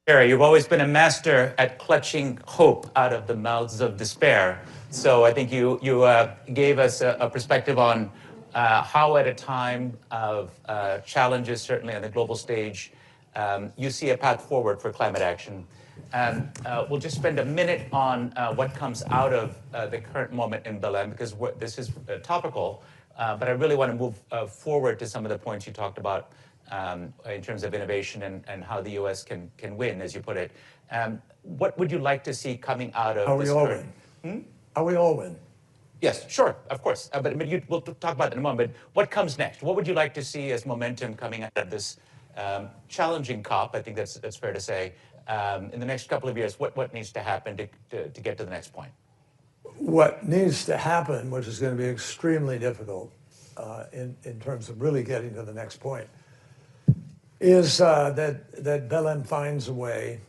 Kerry, you've always been a master at clutching hope out of the mouths of despair. So I think you gave us a perspective on how, at a time of challenges, certainly on the global stage, you see a path forward for climate action. We'll just spend a minute on what comes out of the current moment in Belém, because this is topical, but I really want to move forward to some of the points you talked about in terms of innovation and how the U.S. can win, as you put it. What would you like to see coming out of this current? How we all win? Yes, sure, of course. But we'll talk about that in a moment. But what comes next? What would you like to see as momentum coming out of this challenging COP? I think that's fair to say. In the next couple of years, what needs to happen to get to the next point? What needs to happen, which is going to be extremely difficult in terms of really getting to the next point, is that Belém finds a way,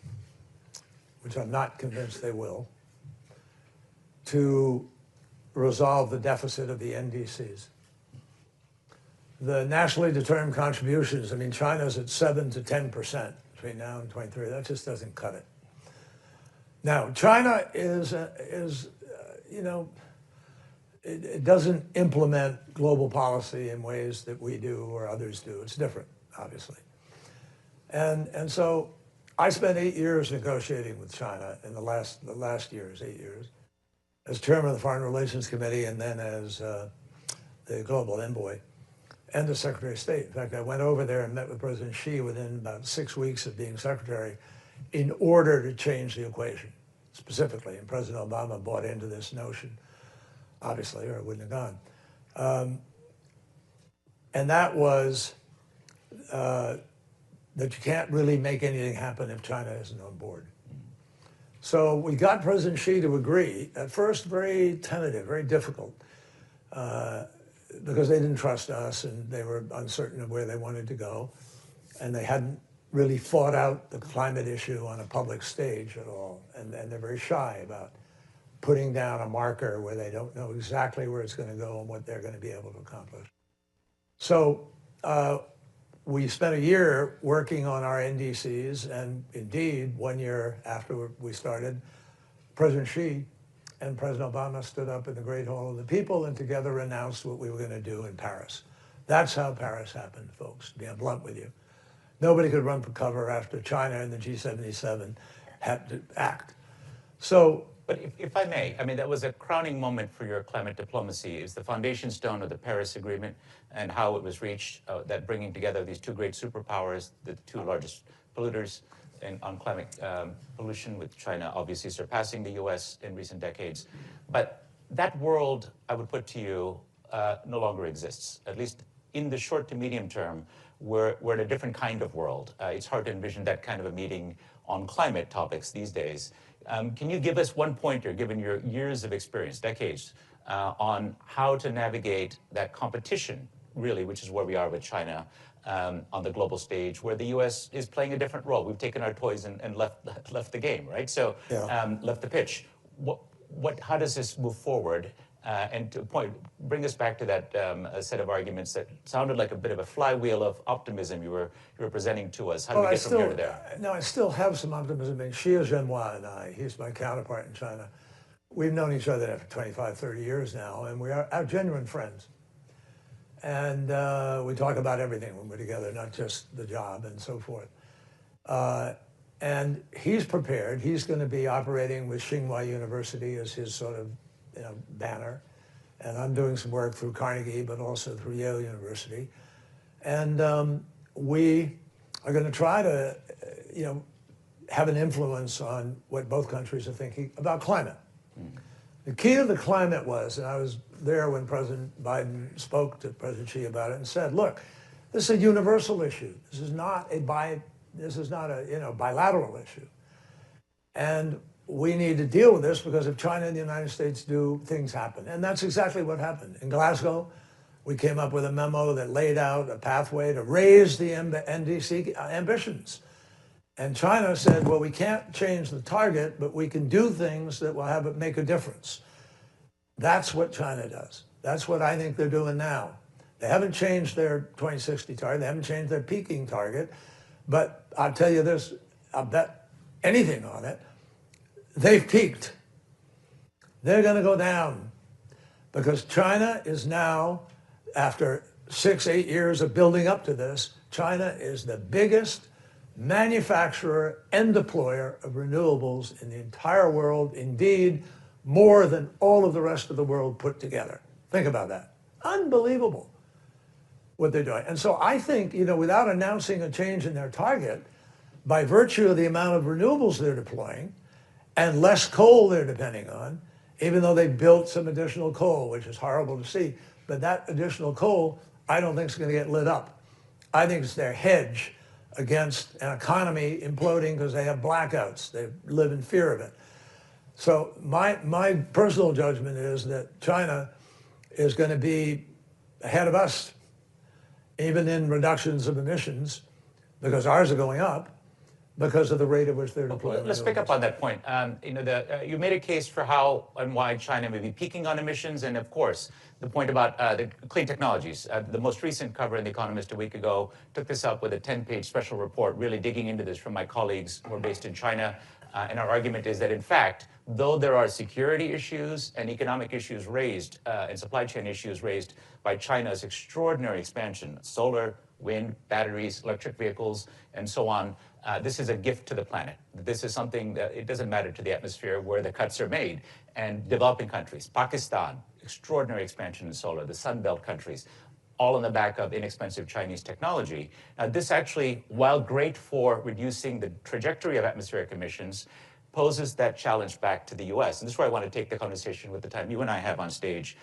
which I'm not convinced they will, to resolve the deficit of the NDCs. The nationally determined contributions, I mean, China's at 7 to 10% between now and 23. That just doesn't cut it. Now, China is you know, it doesn't implement global policy in ways that we do or others do. It's different, obviously. And so I spent 8 years negotiating with China in the last years, 8 years, as chairman of the Foreign Relations Committee and then as the global envoy and the Secretary of State. In fact, I went over there and met with President Xi within about 6 weeks of being secretary in order to change the equation, specifically. And President Obama bought into this notion, obviously, or it wouldn't have gone. And that was that you can't really make anything happen if China isn't on board. So we got President Xi to agree, at first very tentative, very difficult, because they didn't trust us and they were uncertain of where they wanted to go. And they hadn't really fought out the climate issue on a public stage at all. And they're very shy about putting down a marker where they don't know exactly where it's going to go and what they're going to be able to accomplish. So we spent a year working on our NDCs, and indeed, 1 year after we started, President Xi and President Obama stood up in the Great Hall of the People and together announced what we were going to do in Paris. That's how Paris happened, folks, to be blunt with you. Nobody could run for cover after China and the G77 had to act. So, but if I may, I mean, that was a crowning moment for your climate diplomacy, is the foundation stone of the Paris Agreement and how it was reached, that bringing together these two great superpowers, the two largest polluters on climate pollution, with China obviously surpassing the US in recent decades. But that world, I would put to you, no longer exists, at least in the short to medium term. We're in a different kind of world. It's hard to envision that kind of a meeting on climate topics these days. Can you give us one pointer, given your years of experience, decades, on how to navigate that competition, really, which is where we are with China on the global stage, where the U.S. is playing a different role? We've taken our toys and left the game, right? So left the pitch. How does this move forward? And to bring us back to that set of arguments that sounded like a bit of a flywheel of optimism you were presenting to us. How do we get from here to there? No, I still have some optimism. I mean, Xi Jinping and I, he's my counterpart in China. We've known each other for 25, 30 years now, and we are genuine friends. And we talk about everything when we're together, not just the job and so forth. And he's prepared. He's going to be operating with Tsinghua University as his sort of banner. And I'm doing some work through Carnegie, but also through Yale University. And we are going to try to, have an influence on what both countries are thinking about climate. The key to the climate was, and I was there when President Biden spoke to President Xi about it and said, look, this is a universal issue. This is not a bilateral issue. And we need to deal with this because if China and the United States do, things happen. And that's exactly what happened. In Glasgow, we came up with a memo that laid out a pathway to raise the NDC ambitions. And China said, well, we can't change the target, but we can do things that will make a difference. That's what China does. That's what I think they're doing now. They haven't changed their 2060 target. They haven't changed their peaking target. But I'll tell you this, I bet anything on it, they've peaked. They're going to go down because China is now, after 6-8 years of building up to this, China is the biggest manufacturer and deployer of renewables in the entire world, indeed more than all of the rest of the world put together. Think about that. Unbelievable what they're doing. And so I think, without announcing a change in their target, by virtue of the amount of renewables they're deploying and less coal they're depending on, even though they built some additional coal, which is horrible to see, but that additional coal I don't think is going to get lit up. I think it's their hedge against an economy imploding because they have blackouts. They live in fear of it. So my personal judgment is that China is going to be ahead of us, even in reductions of emissions, because ours are going up because of the rate at which they're deploying. Let's pick up on that point. You made a case for how and why China may be peaking on emissions, and of course, the point about the clean technologies. The most recent cover in The Economist a week ago took this up with a 10-page special report, really digging into this from my colleagues who are based in China. And our argument is that, in fact, though there are security issues and economic issues raised and supply chain issues raised by China's extraordinary expansion, solar, wind, batteries, electric vehicles, and so on, this is a gift to the planet. This is something that it doesn't matter to the atmosphere where the cuts are made. And developing countries, Pakistan, extraordinary expansion in solar, the Sun Belt countries, all on the back of inexpensive Chinese technology. Now, this actually, while great for reducing the trajectory of atmospheric emissions, poses that challenge back to the US. And this is where I want to take the conversation with the time you and I have on stage.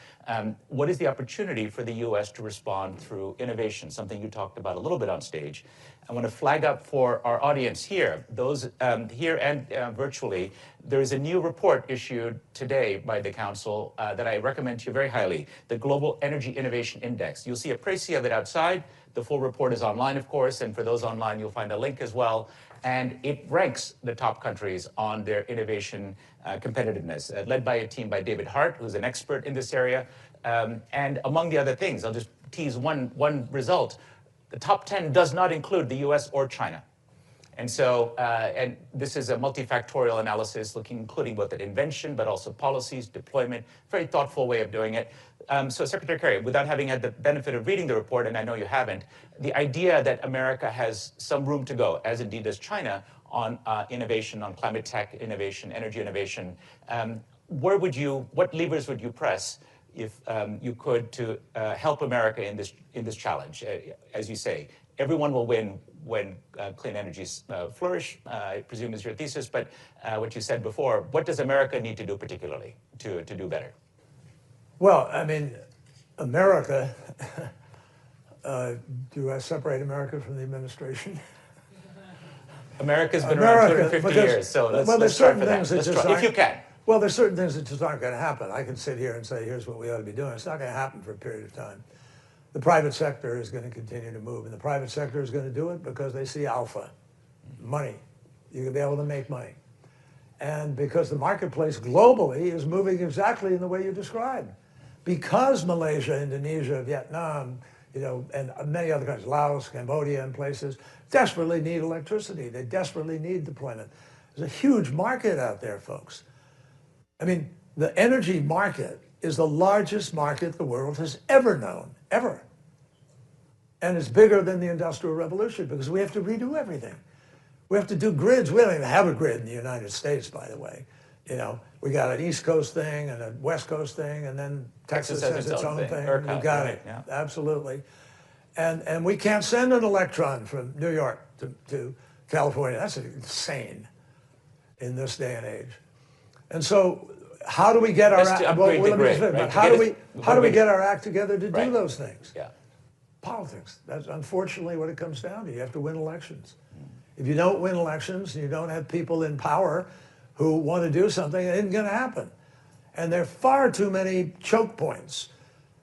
What is the opportunity for the US to respond through innovation, something you talked about a little bit on stage? I want to flag up for our audience here, those here and virtually, there is a new report issued today by the Council that I recommend to you very highly, the Global Energy Innovation Index. You'll see a précis of it outside. The full report is online, of course, and for those online, you'll find a link as well. And it ranks the top countries on their innovation competitiveness, led by a team by David Hart, who's an expert in this area. And among the other things, I'll just tease one result. The top 10 does not include the US or China. And so, and this is a multifactorial analysis including both the invention, but also policies, deployment, very thoughtful way of doing it. So Secretary Kerry, without having had the benefit of reading the report, and I know you haven't, the idea that America has some room to go, as indeed does China, on innovation, on climate tech innovation, energy innovation, what levers would you press if you could to help America in this challenge? As you say, everyone will win when clean energies flourish, I presume is your thesis, but what you said before, what does America need to do particularly to do better? Well, I mean, America, do I separate America from the administration? America's been around 250 years, so let's start for that. If you can. Well, there's certain things that just aren't going to happen. I can sit here and say, here's what we ought to be doing. It's not going to happen for a period of time. The private sector is going to continue to move, and the private sector is going to do it because they see alpha, money. You're going to be able to make money. And because the marketplace globally is moving exactly in the way you described. Because Malaysia, Indonesia, Vietnam, and many other countries, Laos, Cambodia, and places, desperately need electricity. They desperately need deployment. There's a huge market out there, folks. I mean, the energy market is the largest market the world has ever known, ever. And it's bigger than the Industrial Revolution because we have to redo everything. We have to do grids. We don't even have a grid in the United States, by the way. We got an East Coast thing and a West Coast thing, and then Texas has its own thing. You got it, yeah. Absolutely. And we can't send an electron from New York to California. That's insane in this day and age. And so, how do we get our how do we get our act together to do those things? Yeah. Politics. That's unfortunately what it comes down to. You have to win elections. If you don't win elections and you don't have people in power who want to do something, it isn't going to happen. And there are far too many choke points.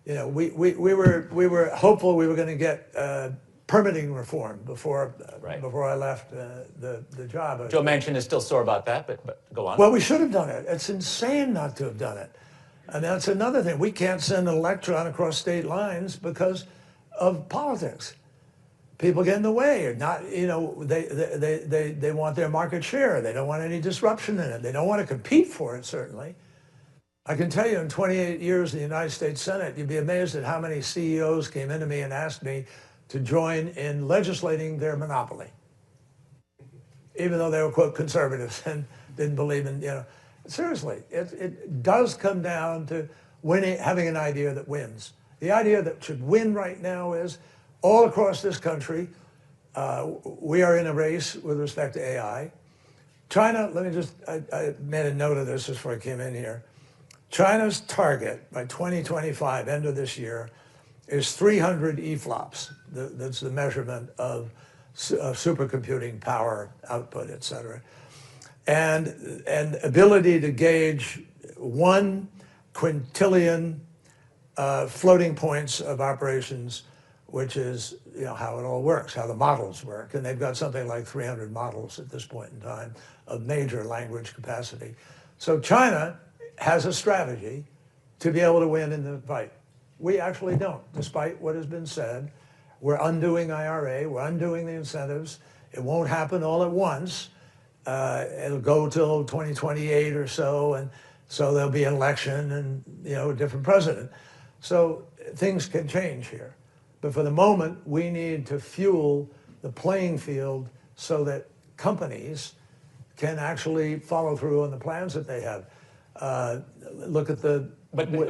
We were hopeful we were going to get permitting reform before I left the job. Joe Manchin is still sore about that, but go on. Well, we should have done it. It's insane not to have done it. And that's another thing. We can't send an electron across state lines because of politics. people get in the way, or not, they want their market share. They don't want any disruption in it. They don't want to compete for it, certainly. I can tell you in 28 years in the United States Senate, you'd be amazed at how many CEOs came into me and asked me to join in legislating their monopoly, even though they were, quote, conservatives and didn't believe in, seriously, it does come down to winning, having an idea that wins. The idea that should win right now is all across this country, we are in a race with respect to AI. China, I made a note of this just before I came in here. China's target by 2025, end of this year, is 300 EFLOPS. That's the measurement of supercomputing power output, et cetera. And ability to gauge 1 quintillion floating points of operations, which is how it all works, how the models work. And they've got something like 300 models at this point in time of major language capacity. So China has a strategy to be able to win in the fight. We actually don't, despite what has been said. We're undoing IRA, we're undoing the incentives. It won't happen all at once. It'll go till 2028 or so, and so there'll be an election and a different president. So things can change here. But for the moment, we need to fuel the playing field so that companies can actually follow through on the plans that they have. Look at the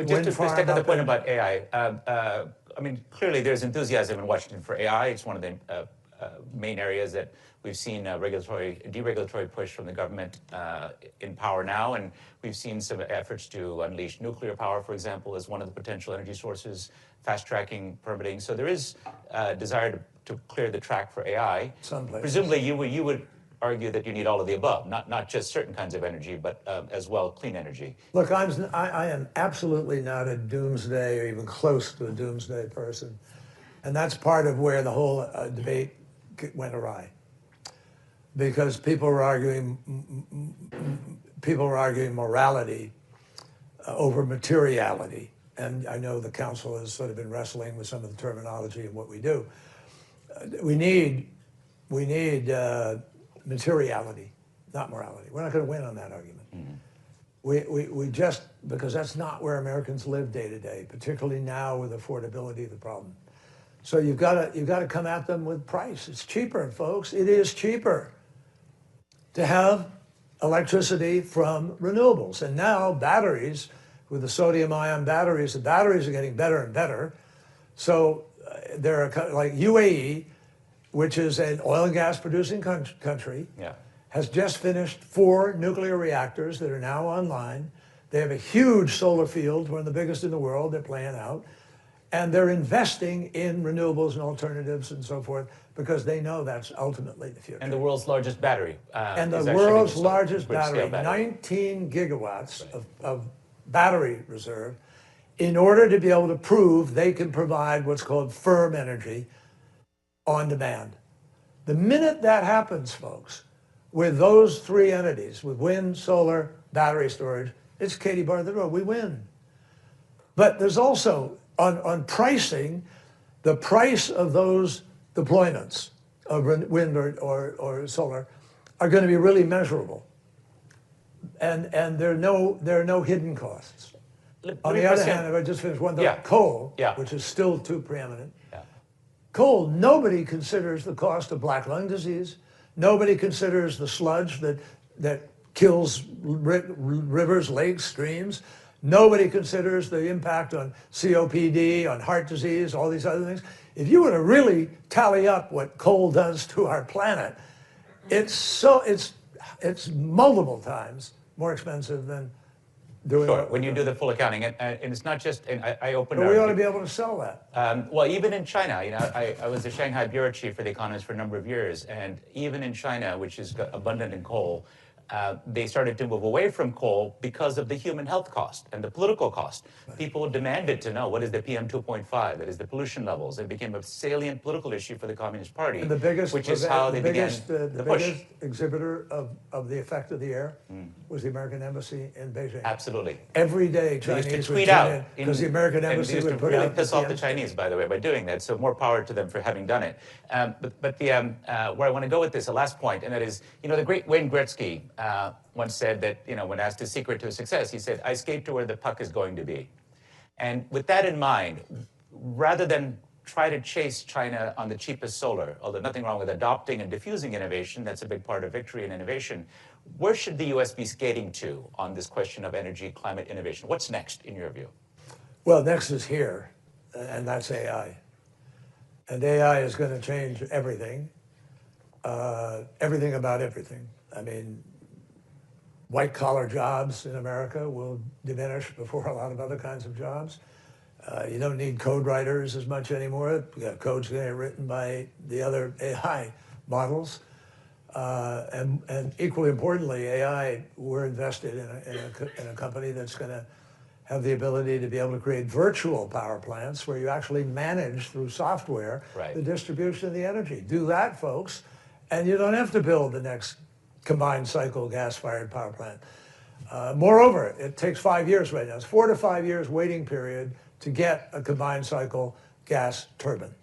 just to take on the point about AI, I mean, clearly there's enthusiasm in Washington for AI. It's one of the main areas that we've seen deregulatory push from the government in power now, and we've seen some efforts to unleash nuclear power, for example, as one of the potential energy sources, fast-tracking permitting. So there is a desire to clear the track for AI. Presumably, you would argue that you need all of the above, not just certain kinds of energy, but as well clean energy. Look, I am absolutely not a doomsday or even close to a doomsday person. And that's part of where the whole debate went awry. Because people were arguing morality over materiality. And I know the council has sort of been wrestling with some of the terminology of what we do. We need materiality, not morality. We're not going to win on that argument. Mm-hmm. We just, because that's not where Americans live day to day, particularly now with affordability of the problem. So you've got to come at them with price. It's cheaper, folks. It is cheaper to have electricity from renewables. And now batteries, with the sodium-ion batteries, the batteries are getting better and better. So there are, like UAE, which is an oil and gas producing country, has just finished 4 nuclear reactors that are now online. They have a huge solar field, one of the biggest in the world, they're playing out. And they're investing in renewables and alternatives and so forth because they know that's ultimately the future. And the world's largest battery. And the world's largest battery, 19 gigawatts of battery reserve, in order to be able to prove they can provide what's called firm energy on demand. The minute that happens, folks, with those 3 entities, with wind, solar, battery storage, it's Katie bar the road, we win. But there's also, on pricing, the price of those deployments of wind or solar are going to be really measurable. And there are no hidden costs. On the other hand, if I just finish one thing, coal, which is still too preeminent, coal, nobody considers the cost of black lung disease. Nobody considers the sludge that kills rivers, lakes, streams. Nobody considers the impact on COPD, on heart disease, all these other things. If you were to really tally up what coal does to our planet, it's multiple times more expensive than doing. Sure, when you do the full accounting, and it's not just. And I opened. But we ought to be able to sell that. Well, even in China, I was the Shanghai bureau chief for The Economist for a number of years, and even in China, which is abundant in coal, they started to move away from coal because of the human health cost and the political cost. People demanded to know what is the PM 2.5, that is the pollution levels. It became a salient political issue for the Communist Party, And the biggest, which is how they began the the push. biggest exhibitor of the effect of the air was the American embassy in Beijing. Absolutely. Every day, They used Chinese to would tweet tune out in because the American and embassy they used would to put really out piss off the PMs. Chinese, by the way, by doing that. So more power to them for having done it. But where I want to go with this, the last point, and that is, the great Wayne Gretzky once said that, when asked his secret to his success, he said, "I skate to where the puck is going to be." And with that in mind, rather than try to chase China on the cheapest solar, although nothing wrong with adopting and diffusing innovation, that's a big part of victory and innovation, where should the U.S. be skating to on this question of energy, climate, innovation? What's next, in your view? Well, next is here, and that's AI. And AI is going to change everything, everything about everything. I mean, white-collar jobs in America will diminish before a lot of other kinds of jobs. You don't need code writers as much anymore. Code's going to get written by the other AI models. And equally importantly, AI, we're invested in a company that's going to have the ability to be able to create virtual power plants where you actually manage through software the distribution of the energy. Do that, folks, and you don't have to build the next combined cycle gas-fired power plant. Moreover, it takes 5 years right now. It's 4 to 5 years waiting period to get a combined cycle gas turbine.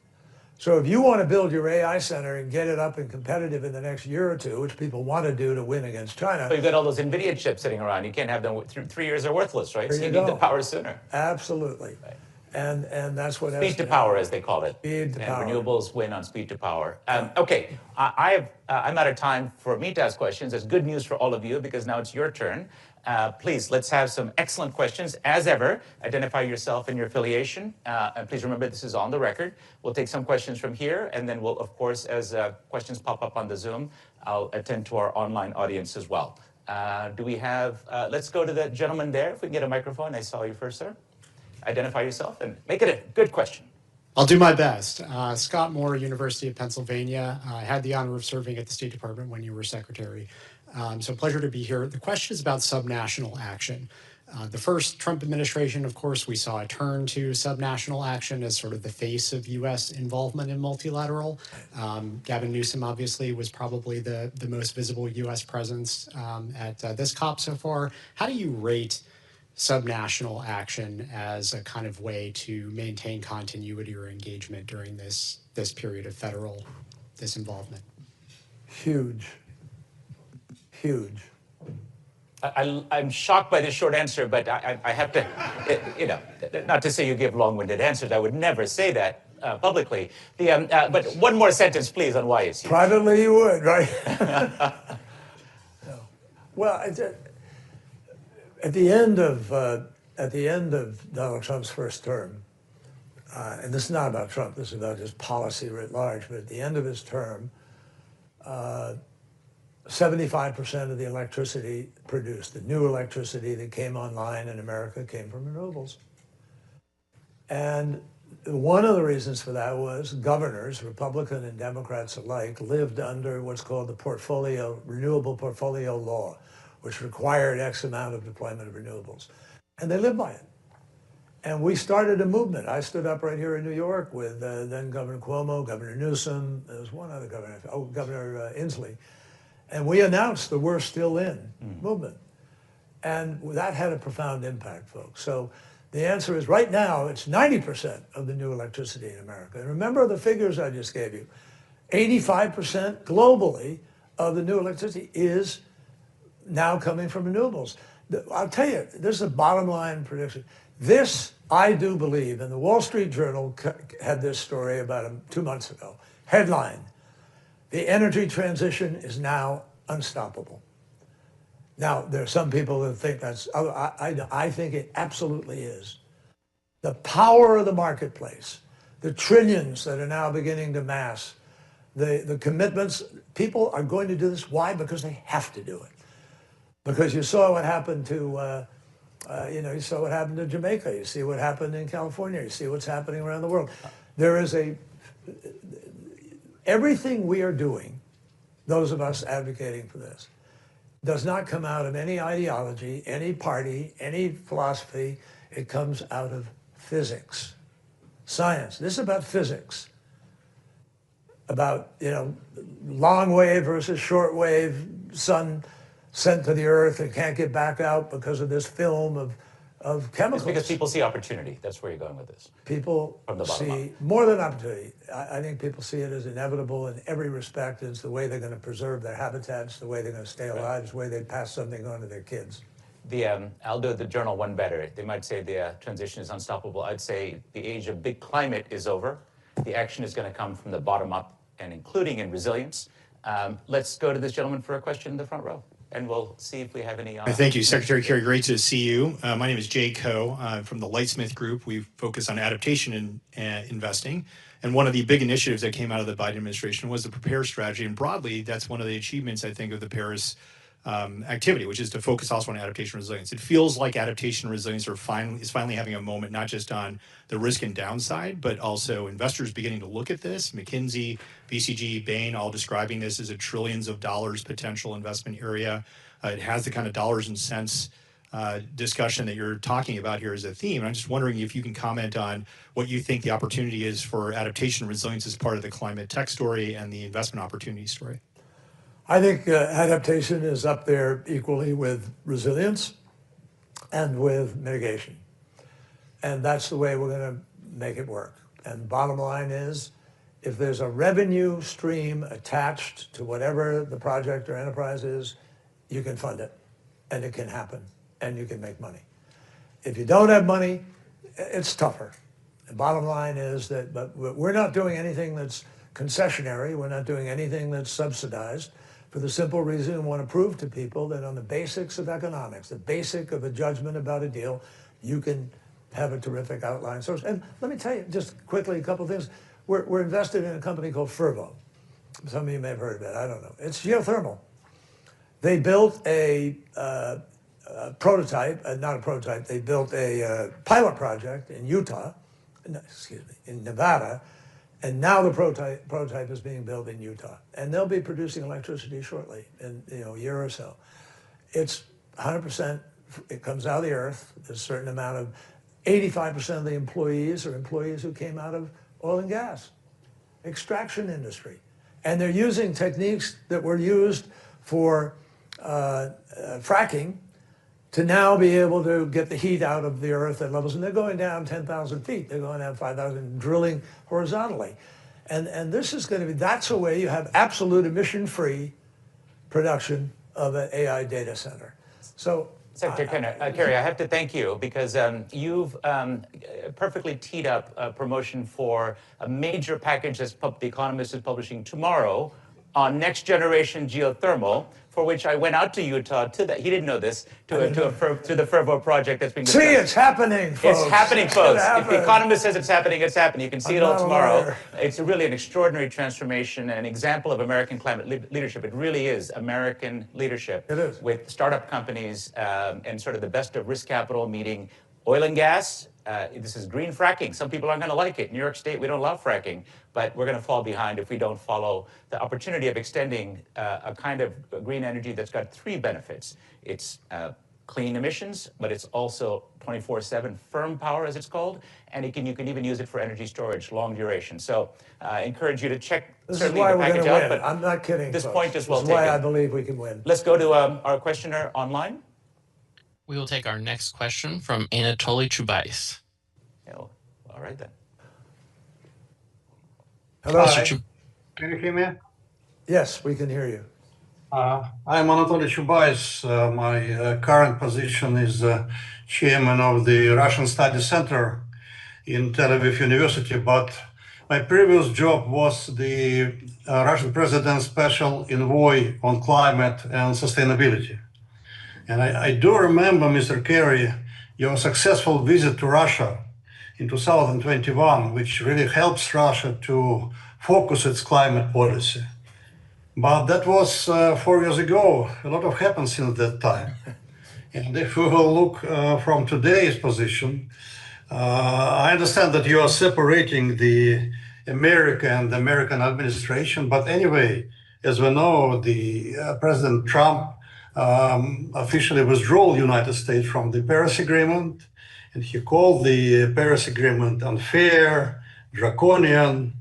So if you want to build your AI center and get it up and competitive in the next year or two, which people want to do to win against China. But you've got all those NVIDIA chips sitting around. You can't have them, 3 years are worthless, right? So you need the power sooner. Absolutely. Right. And that's what speed to power, as they call it. Speed to power. And renewables win on speed to power. Okay, I'm out of time for me to ask questions. That's good news for all of you because now it's your turn. Please, let's have some excellent questions. As ever, identify yourself and your affiliation. And please remember, this is on the record. We'll take some questions from here, and then we'll, of course, as questions pop up on the Zoom, I'll attend to our online audience as well. Do we have, let's go to the gentleman there. If we can get a microphone. I saw you first, sir. Identify yourself and make it a good question. I'll do my best. Scott Moore, University of Pennsylvania. I had the honor of serving at the State Department when you were secretary. So pleasure to be here. The question is about subnational action. The first Trump administration, of course, we saw a turn to subnational action as sort of the face of U.S. involvement in multilateral. Gavin Newsom, obviously, was probably the most visible U.S. presence at this COP so far. How do you rate subnational action as a kind of way to maintain continuity or engagement during this period of federal disinvolvement? Huge. Huge. I'm shocked by this short answer, but I have to, not to say you give long-winded answers. I would never say that publicly. But one more sentence, please, on why it's huge. Privately, you would, right? No. Well, at the end of Donald Trump's first term, and this is not about Trump, this is about just policy writ large, but at the end of his term, 75% of the electricity produced, the new electricity that came online in America, came from renewables. And one of the reasons for that was governors, Republican and Democrats alike, lived under what's called the Renewable Portfolio Law, which required X amount of deployment of renewables. And they lived by it. And we started a movement. I stood up right here in New York with then Governor Cuomo, Governor Newsom, there was one other governor, Governor Inslee. And we announced the We're Still In movement. And that had a profound impact, folks. So the answer is right now, it's 90% of the new electricity in America. And remember the figures I just gave you. 85% globally of the new electricity is now coming from renewables. I'll tell you, this is a bottom line prediction. This, I do believe, and the Wall Street Journal had this story about 2 months ago. Headline: the energy transition is now unstoppable. Now, there are some people that think that's, I think it absolutely is. The power of the marketplace, the trillions that are now beginning to mass, the commitments, people are going to do this. Why? Because they have to do it. Because you saw what happened to, you saw what happened to Jamaica. You see what happened in California. You see what's happening around the world. There is everything we are doing, those of us advocating for this, does not come out of any ideology, any party, any philosophy. It comes out of physics, science. This is about physics, about, long wave versus short wave, sun sent to the earth and can't get back out because of this film of chemicals. It's because people see opportunity. That's where you're going with this. People From the bottom see more than opportunity. I think people see it as inevitable in every respect. It's the way they're going to preserve their habitats, the way they're going to stay alive, it's the way they pass something on to their kids. I'll do the journal one better. They might say the transition is unstoppable. I'd say the age of big climate is over. The action is going to come from the bottom up, and including in resilience. Let's go to this gentleman for a question in the front row, and we'll see if we have any. Thank you, Secretary Kerry. Great to see you. My name is Jay Coe from the Lightsmith Group. We focus on adaptation and investing. And one of the big initiatives that came out of the Biden administration was the Prepare strategy. And broadly, that's one of the achievements, I think, of the Paris activity, which is to focus also on adaptation and resilience. It feels like adaptation and resilience is finally having a moment, not just on the risk and downside, but also investors beginning to look at this. McKinsey, BCG, Bain, all describing this as a trillions of dollars potential investment area. It has the kind of dollars and cents discussion that you're talking about here as a theme. I'm just wondering if you can comment on what you think the opportunity is for adaptation and resilience as part of the climate tech story and the investment opportunity story. I think adaptation is up there equally with resilience and with mitigation. And that's the way we're going to make it work. And bottom line is, if there's a revenue stream attached to whatever the project or enterprise is, you can fund it, and it can happen, and you can make money. If you don't have money, it's tougher. The bottom line is that, but we're not doing anything that's concessionary. We're not doing anything that's subsidized, for the simple reason we want to prove to people that on the basics of economics, the basic of a judgment about a deal, you can have a terrific outline source. And let me tell you just quickly a couple of things. We're invested in a company called Fervo. Some of you may have heard of it. I don't know. It's geothermal. They built a prototype, not a prototype. They built a pilot project in in Nevada, and now the prototype is being built in Utah, and they'll be producing electricity shortly, in a year or so. It's 100%. It comes out of the earth. There's a certain amount of 85% of the employees are employees who came out of oil and gas, extraction industry, and they're using techniques that were used for fracking to now be able to get the heat out of the earth at levels, and they're going down 10,000 feet. They're going down 5,000, drilling horizontally. And this is going to be, that's a way you have absolute emission-free production of an AI data center. So, Secretary Kerry, I have to thank you because you've perfectly teed up a promotion for a major package that The Economist is publishing tomorrow on next generation geothermal, for which I went out to Utah to that. He didn't know this, to the Fervo project that's being discussed. See, it's happening, folks. It's happening, folks. If The Happen. Economist says it's happening, it's happening. You can see it all tomorrow. It's really an extraordinary transformation and an example of American climate leadership. It really is American leadership. It is. With startup companies and sort of the best of risk capital meeting oil and gas. This is green fracking. Some people aren't going to like it. New York State, we don't love fracking, but we're going to fall behind if we don't follow the opportunity of extending a kind of green energy that's got three benefits. It's clean emissions, but it's also 24/7 firm power, as it's called, and you can even use it for energy storage, long duration. So I encourage you to check This is certainly why the we're package going to out. win. But I'm not kidding, this folks. point is well This is why taken. I believe we can win. Let's go to our questioner online. We will take our next question from Anatoly Chubais. Oh, all right then. Hello. Can you hear me? Yes, we can hear you. I'm Anatoly Chubais. My current position is chairman of the Russian Study Center in Tel Aviv University, but my previous job was the Russian President's Special Envoy on Climate and Sustainability. And I do remember, Mr. Kerry, your successful visit to Russia in 2021, which really helps Russia to focus its climate policy. But that was 4 years ago. A lot of happened since that time. And if we will look from today's position, I understand that you are separating the America and the American administration. But anyway, as we know, the President Trump officially withdrew the United States from the Paris Agreement, and he called the Paris Agreement unfair, draconian,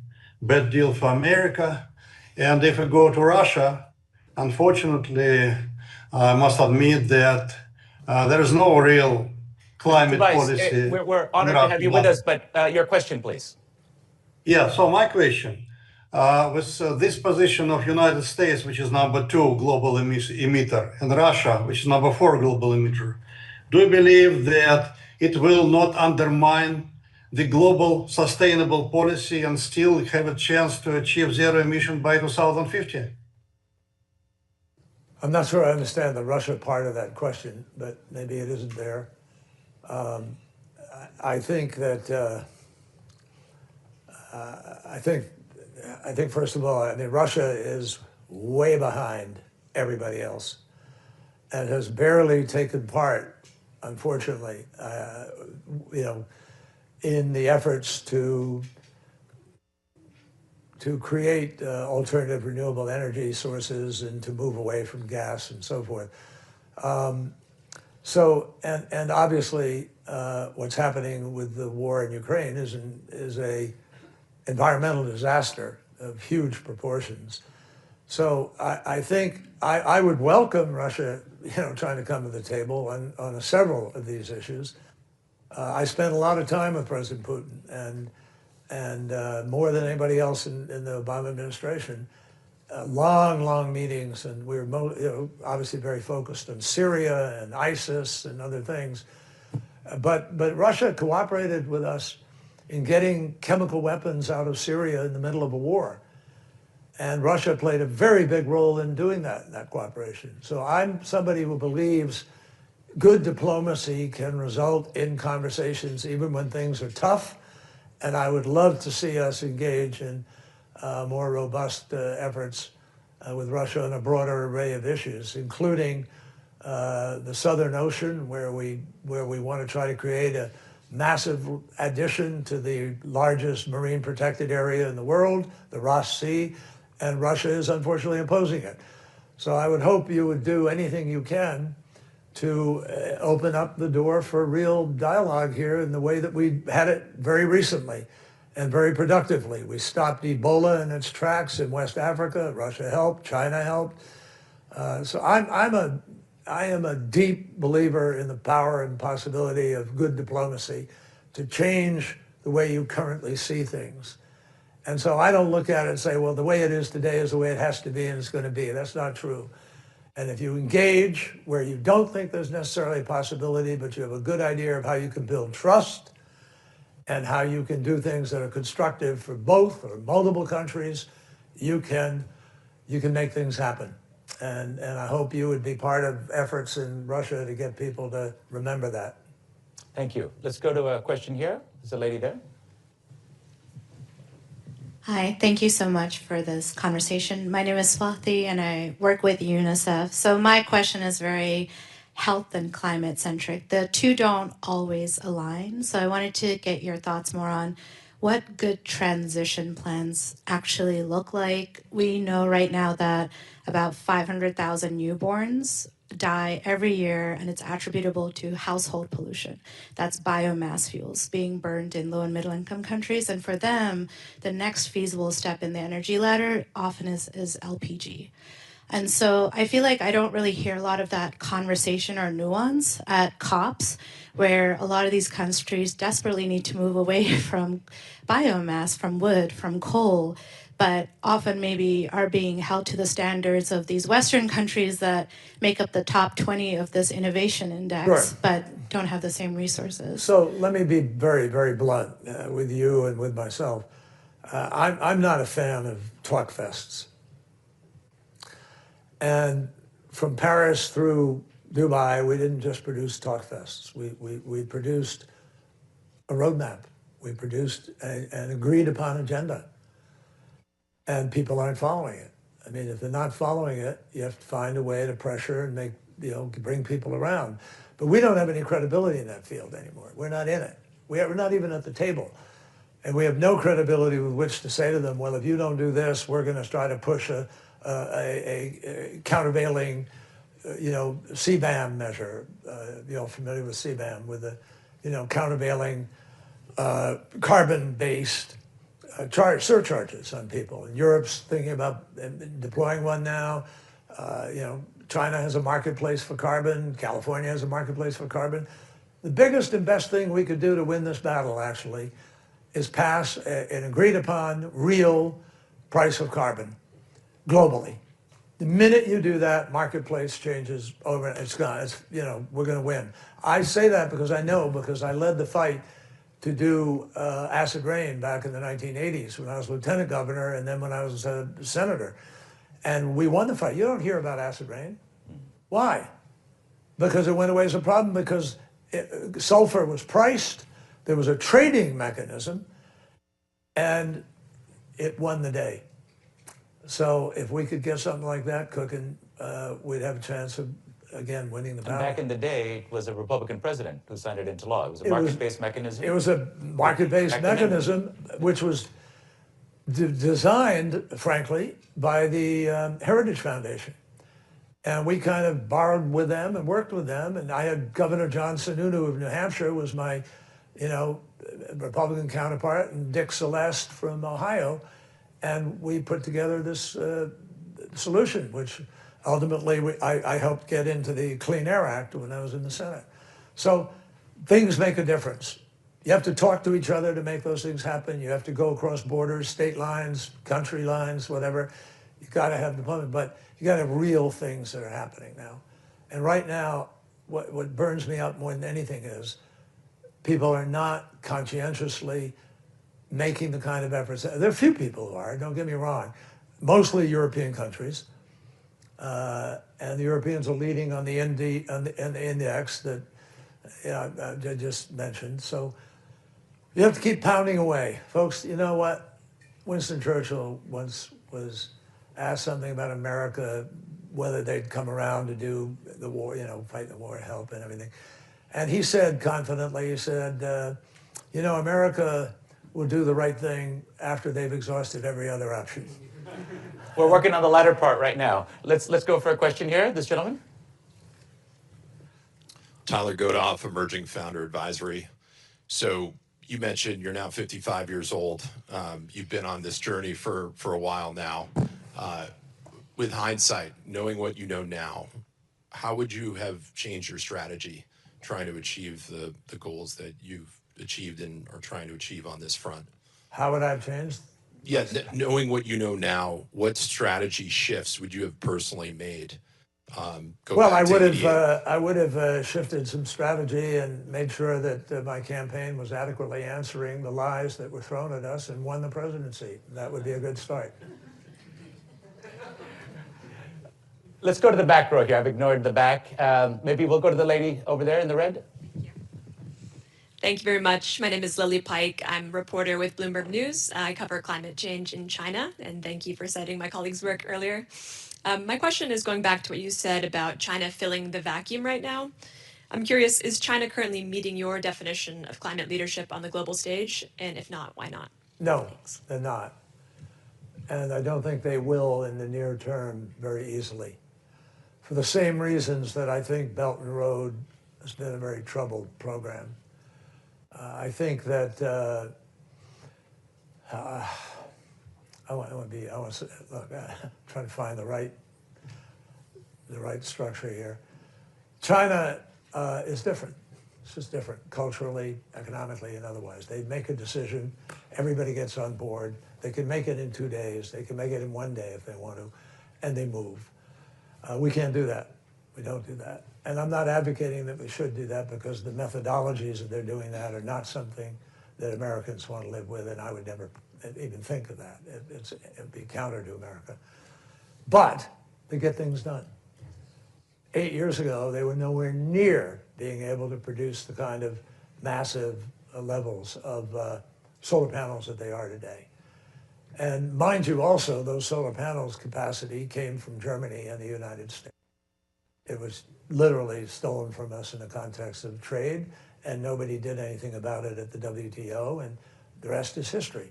bad deal for America. And if we go to Russia, unfortunately, I must admit that there is no real climate Tobias, policy. we're honored to have you with us, but your question, please. Yeah, so my question, with this position of United States, which is number 2 global emitter, and Russia, which is number 4 global emitter, do you believe that it will not undermine the global sustainable policy and still have a chance to achieve zero emission by 2050? I'm not sure I understand the Russia part of that question, but maybe it isn't there. I think that I think first of all, I mean, Russia is way behind everybody else and has barely taken part, unfortunately, in the efforts to create alternative renewable energy sources and to move away from gas and so forth. And obviously, what's happening with the war in Ukraine is a environmental disaster of huge proportions. So I think I would welcome Russia, trying to come to the table on several of these issues. I spent a lot of time with President Putin, and more than anybody else in the Obama administration, long meetings, and we were obviously very focused on Syria and ISIS and other things. But Russia cooperated with us in getting chemical weapons out of Syria in the middle of a war. And Russia played a very big role in doing that cooperation. So I'm somebody who believes good diplomacy can result in conversations even when things are tough. And I would love to see us engage in more robust efforts with Russia on a broader array of issues, including the Southern Ocean, where we want to try to create a massive addition to the largest marine protected area in the world, the Ross Sea, and Russia is unfortunately opposing it. So I would hope you would do anything you can to open up the door for real dialogue here in the way that we had it very recently and very productively. We stopped Ebola in its tracks in West Africa. Russia helped, China helped. So I am a deep believer in the power and possibility of good diplomacy to change the way you currently see things. And so I don't look at it and say, well, the way it is today is the way it has to be and it's going to be. That's not true. And if you engage where you don't think there's necessarily a possibility, but you have a good idea of how you can build trust and how you can do things that are constructive for both or multiple countries, you can make things happen. And I hope you would be part of efforts in Russia to get people to remember that. Thank you. Let's go to a question here. There's a lady there. Hi, thank you so much for this conversation. My name is Swati and I work with UNICEF. So my question is very health and climate centric. The two don't always align. So I wanted to get your thoughts more on what good transition plans actually look like. We know right now that about 500,000 newborns die every year, and it's attributable to household pollution. That's biomass fuels being burned in low and middle income countries. And for them, the next feasible step in the energy ladder often is LPG. And so I feel like I don't really hear a lot of that conversation or nuance at COPs, where a lot of these countries desperately need to move away from biomass, from wood, from coal, but often maybe are being held to the standards of these Western countries that make up the top 20 of this innovation index, Sure. but don't have the same resources. So let me be very, very blunt with you and with myself. I'm not a fan of talk fests. And from Paris through Dubai, we didn't just produce talk fests. We produced a roadmap. We produced an agreed upon agenda. And people aren't following it. I mean, if they're not following it, you have to find a way to pressure and bring people around. But we don't have any credibility in that field anymore. We're not in it. We're not even at the table. And we have no credibility with which to say to them, well, if you don't do this, we're going to try to push a countervailing CBAM measure, familiar with CBAM, with the, countervailing carbon-based surcharges on people. And Europe's thinking about deploying one now. China has a marketplace for carbon. California has a marketplace for carbon. The biggest and best thing we could do to win this battle, actually, is pass an agreed upon real price of carbon globally. The minute you do that, marketplace changes over. It's gone. We're going to win. I say that because I know, because I led the fight to do acid rain back in the 1980s when I was lieutenant governor, and then when I was a senator. And we won the fight. You don't hear about acid rain. Why? Because it went away as a problem, because sulfur was priced, there was a trading mechanism, and it won the day. So if we could get something like that cooking, we'd have a chance of, again, winning the battle. And back in the day, it was a Republican president who signed it into law. It was a market-based mechanism. It was a market-based mechanism, which was designed, frankly, by the Heritage Foundation. And we kind of borrowed with them and worked with them. And I had Governor John Sununu of New Hampshire was my, Republican counterpart, and Dick Celeste from Ohio. And we put together this solution, which ultimately I helped get into the Clean Air Act when I was in the Senate. So things make a difference. You have to talk to each other to make those things happen. You have to go across borders, state lines, country lines, whatever. You got to have deployment, but you got to have real things that are happening now. And right now, what burns me up more than anything is people are not conscientiously making the kind of efforts. There are a few people who are, don't get me wrong, mostly European countries. And the Europeans are leading on the index that I just mentioned. So you have to keep pounding away. Folks, you know what? Winston Churchill once was asked something about America, whether they'd come around to do the war, fight the war, help and everything. And he said confidently, America will do the right thing after they've exhausted every other option. We're working on the latter part right now. Let's go for a question here. This gentleman. Tyler Godoff, Emerging Founder Advisory. So you mentioned you're now 55 years old. You've been on this journey for a while now. With hindsight, knowing what you know now, how would you have changed your strategy trying to achieve the goals that you've achieved and are trying to achieve on this front? How would I have changed? Yeah, knowing what you know now, what strategy shifts would you have personally made? Well, I would have shifted some strategy and made sure that my campaign was adequately answering the lies that were thrown at us and won the presidency. That would be a good start. Let's go to the back row here. I've ignored the back. Maybe we'll go to the lady over there in the red. Thank you very much. My name is Lily Pike. I'm a reporter with Bloomberg News. I cover climate change in China, and thank you for citing my colleague's work earlier. My question is going back to what you said about China filling the vacuum right now. I'm curious, is China currently meeting your definition of climate leadership on the global stage? And if not, why not? No, Thanks. they're not. And I don't think they will in the near term very easily. For the same reasons that I think Belt and Road has been a very troubled program. I think that I'm trying to find the right structure here. China is different. It's just different culturally, economically, and otherwise. They make a decision, everybody gets on board. They can make it in 2 days. They can make it in 1 day if they want to, and they move. We can't do that. We don't do that. And I'm not advocating that we should do that because the methodologies that they're doing that are not something that Americans want to live with, and I would never even think of that. It'd be counter to America. But they get things done. 8 years ago, they were nowhere near being able to produce the kind of massive levels of solar panels that they are today. And mind you also, those solar panels capacity came from Germany and the United States. It was literally stolen from us in the context of trade, and nobody did anything about it at the WTO, and the rest is history.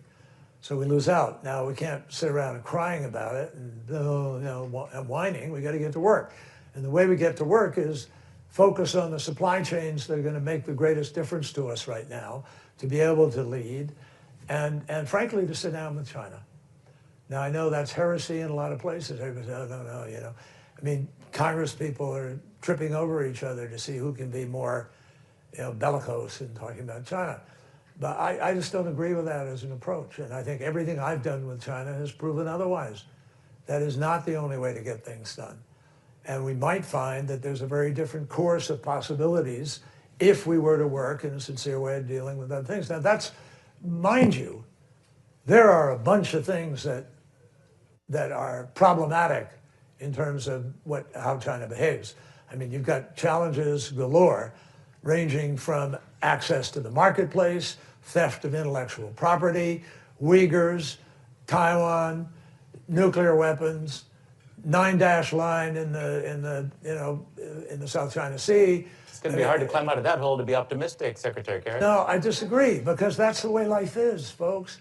So we lose out. Now, we can't sit around and crying about it and whining. We got to get to work. And the way we get to work is focus on the supply chains that are going to make the greatest difference to us right now, to be able to lead, and frankly, to sit down with China. Now, I know that's heresy in a lot of places. Everybody says, oh, no, you know. I mean, Congress people are tripping over each other to see who can be more, you know, bellicose in talking about China. But I just don't agree with that as an approach. And I think everything I've done with China has proven otherwise. That is not the only way to get things done. And we might find that there's a very different course of possibilities if we were to work in a sincere way of dealing with other things. Now that's, mind you, there are a bunch of things that are problematic in terms of how China behaves. I mean, you've got challenges galore, ranging from access to the marketplace, theft of intellectual property, Uyghurs, Taiwan, nuclear weapons, 9-dash line in the South China Sea. It's going to be hard to climb out of that hole to be optimistic, Secretary Kerry. No, I disagree, because that's the way life is, folks.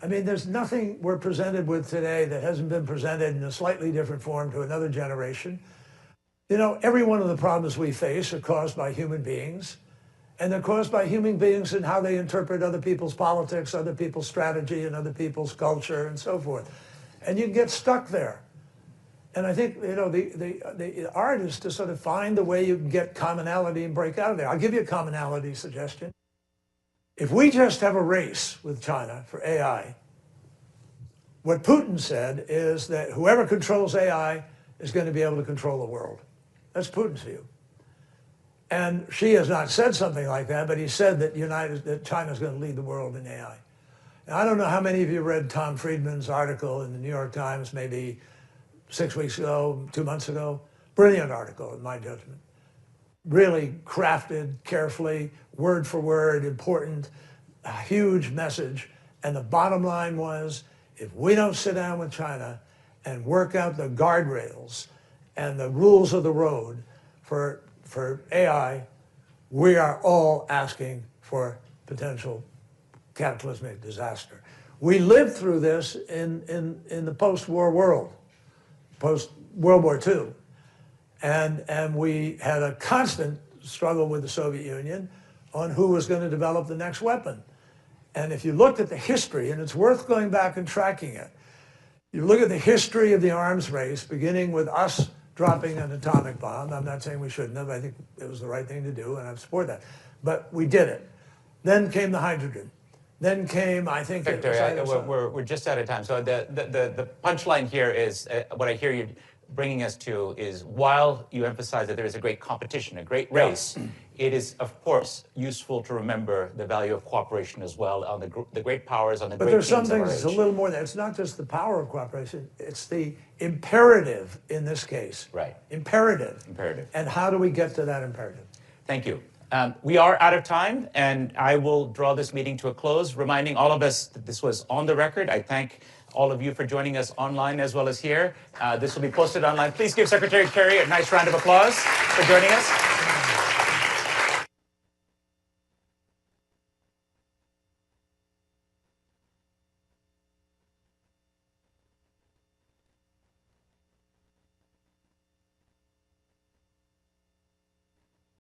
I mean, there's nothing we're presented with today that hasn't been presented in a slightly different form to another generation. You know, every one of the problems we face are caused by human beings, and they're caused by human beings and how they interpret other people's politics, other people's strategy, and other people's culture, and so forth. And you get stuck there. And I think, you know, the art is to sort of find the way you can get commonality and break out of there. I'll give you a commonality suggestion. If we just have a race with China for AI, what Putin said is that whoever controls AI is going to be able to control the world. That's Putin's view. And Xi has not said something like that, but he said that China's going to lead the world in AI. Now, I don't know how many of you read Tom Friedman's article in the New York Times, maybe 6 weeks ago, 2 months ago. Brilliant article, in my judgment. Really crafted carefully, word for word, important, a huge message. And the bottom line was, if we don't sit down with China and work out the guardrails and the rules of the road for AI, we are all asking for potential cataclysmic disaster. We lived through this in the post-war world, post-World War II. And we had a constant struggle with the Soviet Union on who was going to develop the next weapon. And if you looked at the history, and it's worth going back and tracking it, you look at the history of the arms race, beginning with us dropping an atomic bomb. I'm not saying we shouldn't have. I think it was the right thing to do, and I support that. But we did it. Then came the hydrogen. Then came, I think... Secretary, we're just out of time. So the punchline here is, what I hear you bringing us to is, while you emphasize that there is a great competition, a great race, it is, of course, useful to remember the value of cooperation as well on the great powers, on the great teams of our age. But there's some things that's a little more than that. It's not just the power of cooperation. It's the imperative in this case. Right. Imperative. Imperative. And how do we get to that imperative? Thank you. We are out of time, and I will draw this meeting to a close, reminding all of us that this was on the record. I thank all of you for joining us online as well as here. This will be posted online. Please give Secretary Kerry a nice round of applause for joining us.